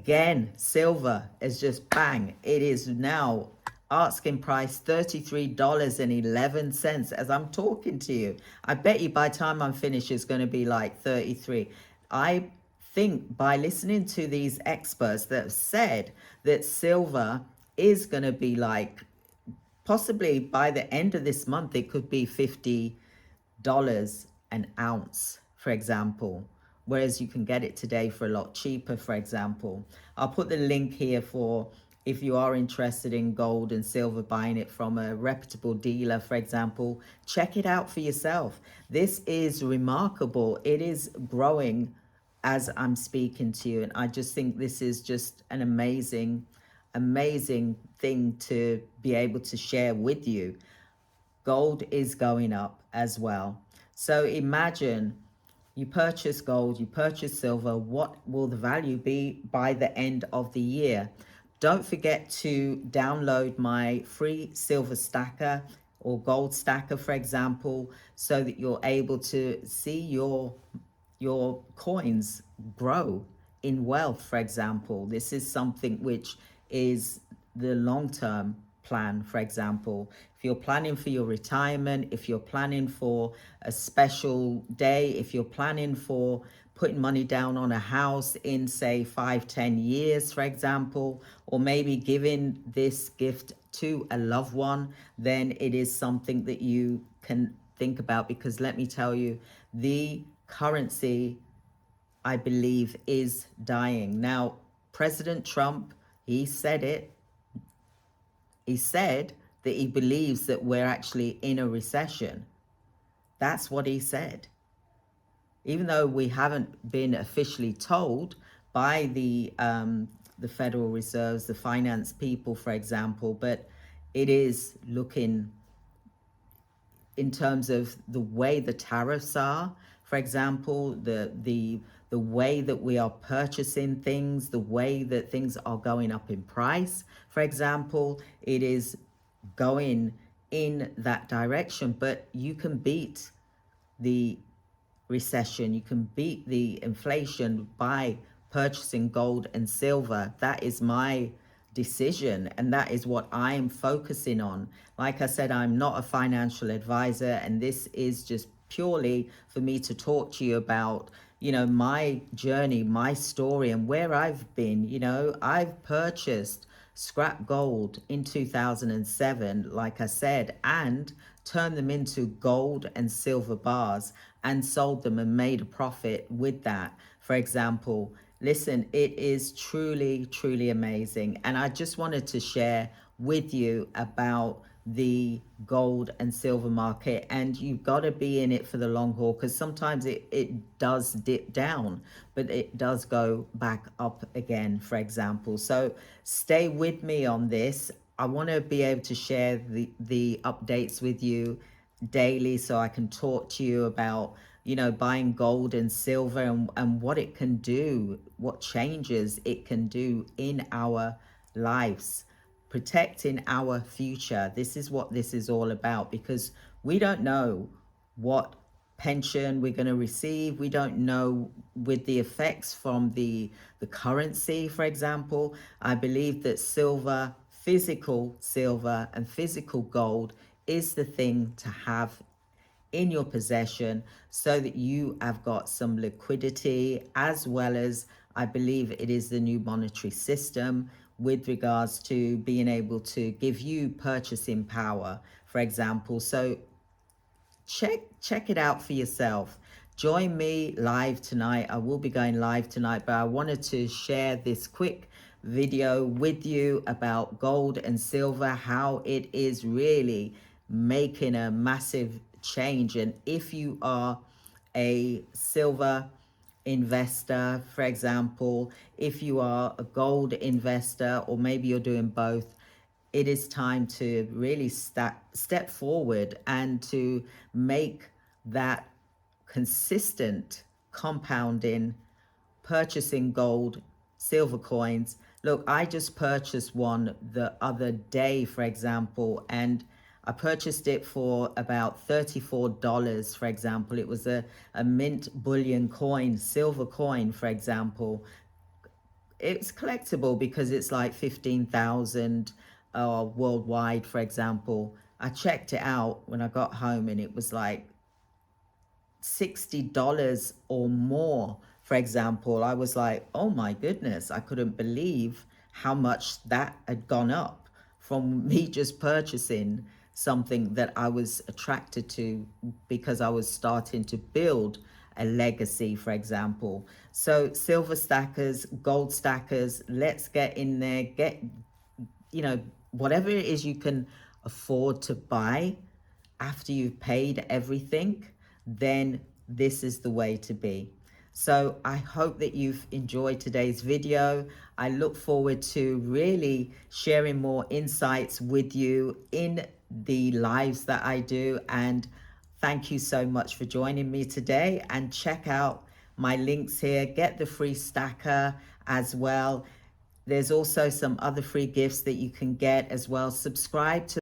Again, silver is just bang. It is now asking price $33.11 as I'm talking to you. I bet you by the time I'm finished, it's going to be like 33. I think by listening to these experts that have said that silver is going to be like, possibly by the end of this month, it could be $50 an ounce, for example, whereas you can get it today for a lot cheaper, for example. I'll put the link here for if you are interested in gold and silver, buying it from a reputable dealer, for example. Check it out for yourself. This is remarkable. It is growing as I'm speaking to you, and I just think this is just an amazing thing to be able to share with you. Gold is going up as well. So imagine you purchase gold, you purchase silver, what will the value be by the end of the year? Don't forget to download my free silver stacker or gold stacker, for example, so that you're able to see your coins grow in wealth, for example. This is something which is the long-term plan, for example. If you're planning for your retirement, if you're planning for a special day, if you're planning for putting money down on a house in, say, 5-10 years, for example, or maybe giving this gift to a loved one, then it is something that you can think about, because let me tell you, the currency, I believe, is dying. Now, President Trump, he said it. He said that he believes that we're actually in a recession. That's what he said. Even though we haven't been officially told by the Federal Reserves, the finance people, for example, but it is looking, in terms of the way the tariffs are, for example, the way that we are purchasing things, the way that things are going up in price, for example, it is going in that direction. But you can beat the recession, you can beat the inflation by purchasing gold and silver. That is my decision, and that is what I am focusing on. Like I said, I'm not a financial advisor, and this is just purely for me to talk to you about, my journey, my story, and where I've been. I've purchased scrap gold in 2007, like I said, and turned them into gold and silver bars and sold them and made a profit with that, for example. Listen, it is truly, truly amazing. And I just wanted to share with you about the gold and silver market. And you've got to be in it for the long haul, because sometimes it does dip down, but it does go back up again, for example. So stay with me on this. I want to be able to share the updates with you daily, so I can talk to you about, buying gold and silver, and what it can do, what changes it can do in our lives, protecting our future. This is what this is all about, because we don't know what pension we're going to receive. We don't know with the effects from the currency, for example. I believe that physical silver and physical gold is the thing to have in your possession, so that you have got some liquidity, as well as, I believe it is the new monetary system with regards to being able to give you purchasing power, for example. So check it out for yourself. Join me live tonight. I will be going live tonight, but I wanted to share this quick video with you about gold and silver, how it is really making a massive change. And if you are a silver investor, for example, if you are a gold investor, or maybe you're doing both, it is time to really step forward and to make that consistent compounding, purchasing gold, silver coins. Look, I just purchased one the other day, for example, and I purchased it for about $34, for example. It was a mint bullion coin, silver coin, for example. it's collectible because it's like 15,000 worldwide, for example. I checked it out when I got home and it was like $60 or more, for example. I was like, oh my goodness, I couldn't believe how much that had gone up from me just purchasing something that I was attracted to because I was starting to build a legacy, for example. So silver stackers, gold stackers, let's get in there, get, whatever it is you can afford to buy after you've paid everything, then this is the way to be. So I hope that you've enjoyed today's video. I look forward to really sharing more insights with you in the lives that I do. And thank you so much for joining me today. And check out my links here. Get the free stacker as well. There's also some other free gifts that you can get as well. Subscribe to